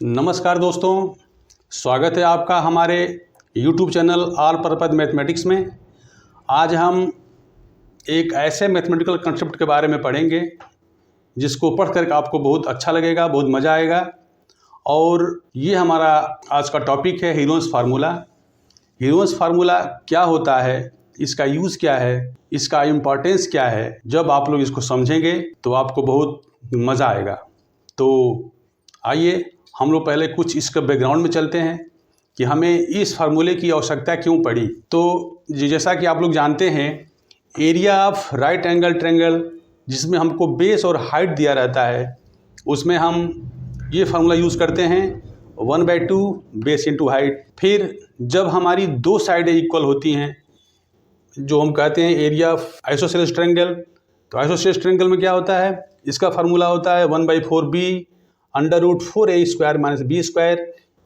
नमस्कार दोस्तों, स्वागत है आपका हमारे YouTube channel all purpose mathematics में। आज हम एक ऐसे मैथमेटिकल कंसेप्ट के बारे में पढ़ेंगे जिसको पढ़ कर आपको बहुत अच्छा लगेगा, बहुत मज़ा आएगा। और ये हमारा आज का टॉपिक है हीरोन्स फार्मूला। हीरोन्स फार्मूला क्या होता है, इसका यूज़ क्या है, इसका इम्पोर्टेंस क्या है। जब आप लोग इसको समझेंगे तो आपको बहुत मज़ा आएगा। तो आइए हम लोग पहले कुछ इसका बैकग्राउंड में चलते हैं कि हमें इस फार्मूले की आवश्यकता क्यों पड़ी। तो जैसा कि आप लोग जानते हैं, area of right angle triangle जिसमें हमको बेस और हाइट दिया रहता है, उसमें हम ये फार्मूला यूज़ करते हैं 1/2 बेस इंटू हाइट। फिर जब हमारी दो साइडें इक्वल होती हैं, जो हम कहते हैं एरिया ऑफ आइसोसेलेस ट्रायंगल, तो आइसोसेलेस ट्रायंगल में क्या होता है, इसका फार्मूला होता है 1/4b √4a² - b²,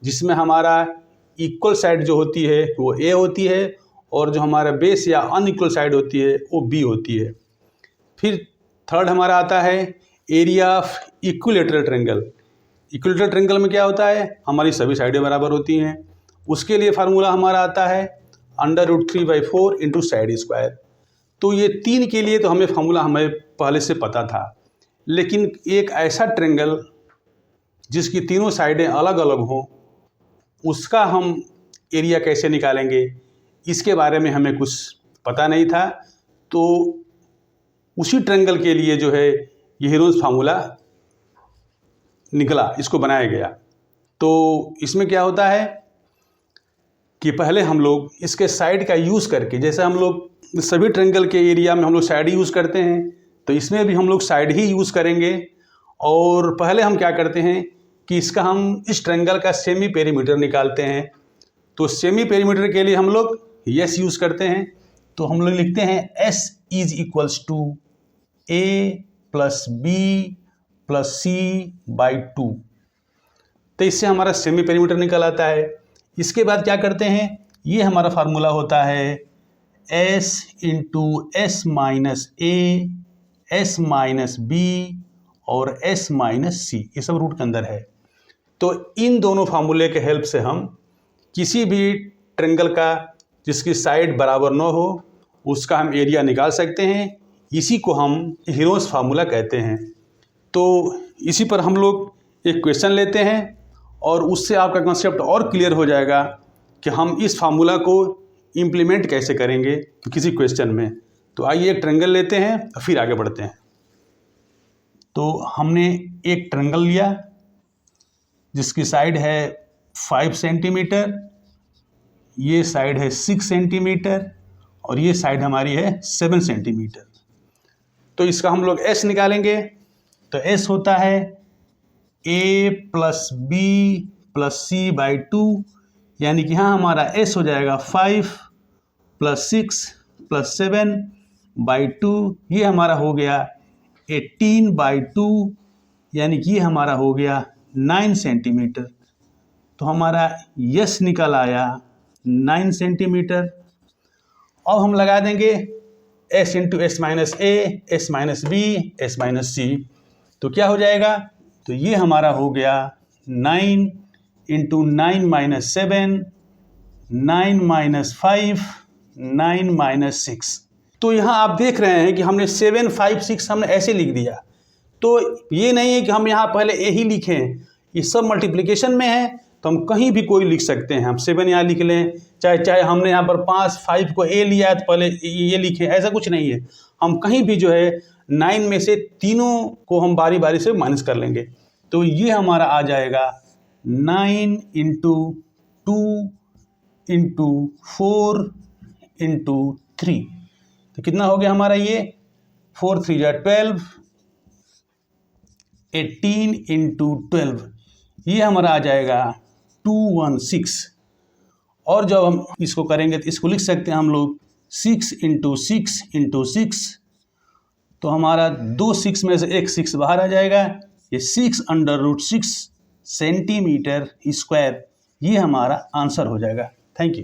जिसमें हमारा इक्वल साइड जो होती है वो a होती है और जो हमारा बेस या अनइक्वल साइड होती है वो b होती है। फिर थर्ड हमारा आता है area of equilateral triangle. Equilateral triangle में क्या होता है, हमारी सभी साइडें बराबर होती हैं। उसके लिए फार्मूला हमारा आता है √3/4 × साइड²। तो ये तीन के लिए तो हमें फार्मूला हमें पहले से पता था, लेकिन एक ऐसा ट्रायंगल जिसकी तीनों साइडें अलग अलग हों, उसका हम एरिया कैसे निकालेंगे, इसके बारे में हमें कुछ पता नहीं था। तो उसी ट्रायंगल के लिए जो है ये हीरोन्स फार्मूला निकला, इसको बनाया गया। तो इसमें क्या होता है कि पहले हम लोग इसके साइड का यूज़ करके, जैसे हम लोग सभी ट्रायंगल के एरिया में हम लोग साइड यूज़ करते हैं, तो इसमें भी हम लोग साइड ही यूज़ करेंगे। और पहले हम क्या करते हैं कि इसका हम इस ट्रायंगल का सेमी पेरीमीटर निकालते हैं। तो सेमी पेरीमीटर के लिए हम लोग एस यूज़ करते हैं। तो हम लोग लिखते हैं S = a + b + c/2। तो इससे हमारा सेमी पेरीमीटर निकल आता है। इसके बाद क्या करते हैं, ये हमारा फार्मूला होता है S × s - a, s - b और s - c, ये सब रूट के अंदर है। तो इन दोनों फार्मूले के हेल्प से हम किसी भी ट्रायंगल का जिसकी साइड बराबर न हो, उसका हम एरिया निकाल सकते हैं। इसी को हम हीरोन्स फार्मूला कहते हैं। तो इसी पर हम लोग एक क्वेश्चन लेते हैं और उससे आपका कंसेप्ट और क्लियर हो जाएगा कि हम इस फार्मूला को इम्प्लीमेंट कैसे करेंगे किसी क्वेश्चन में। तो आइए एक ट्रायंगल लेते हैं और फिर आगे बढ़ते हैं। तो हमने एक ट्रायंगल लिया जिसकी साइड है 5 सेंटीमीटर, ये साइड है 6 सेंटीमीटर और ये साइड हमारी है 7 सेंटीमीटर। तो इसका हम लोग S निकालेंगे। तो S होता है a + b + c/2, यानी कि यहाँ हमारा S हो जाएगा 5 + 6 + 7/2। ये हमारा हो गया 18/2, यानी कि ये हमारा हो गया 9 सेंटीमीटर। तो हमारा यस निकल आया 9 सेंटीमीटर। अब हम लगा देंगे S × s - a, s - b, s - c। तो क्या हो जाएगा, तो ये हमारा हो गया 9 × 9 - 7, 9 - 5, 9 - 6। तो यहाँ आप देख रहे हैं कि हमने 7, 5, 6 हमने ऐसे लिख दिया। तो ये नहीं है कि हम यहाँ पहले ए ही लिखें, ये सब मल्टीप्लिकेशन में है, तो हम कहीं भी कोई लिख सकते हैं। हम 7 यहाँ लिख लें, चाहे हमने यहाँ पर 5 को ए लिया है तो पहले ये लिखें, ऐसा कुछ नहीं है। हम कहीं भी जो है 9 में से तीनों को हम बारी बारी से माइनस कर लेंगे। तो ये हमारा आ जाएगा 9 × 2 × 4 × 3। तो कितना हो गया हमारा, ये 4 × 3 = 12, 18 × 12, ये हमारा आ जाएगा 216। और जब हम इसको करेंगे तो इसको लिख सकते हैं हम लोग 6 × 6 × 6। तो हमारा 2 6 में से एक 6 बाहर आ जाएगा, ये 6√6 सेंटीमीटर स्क्वायर, ये हमारा आंसर हो जाएगा। Thank you.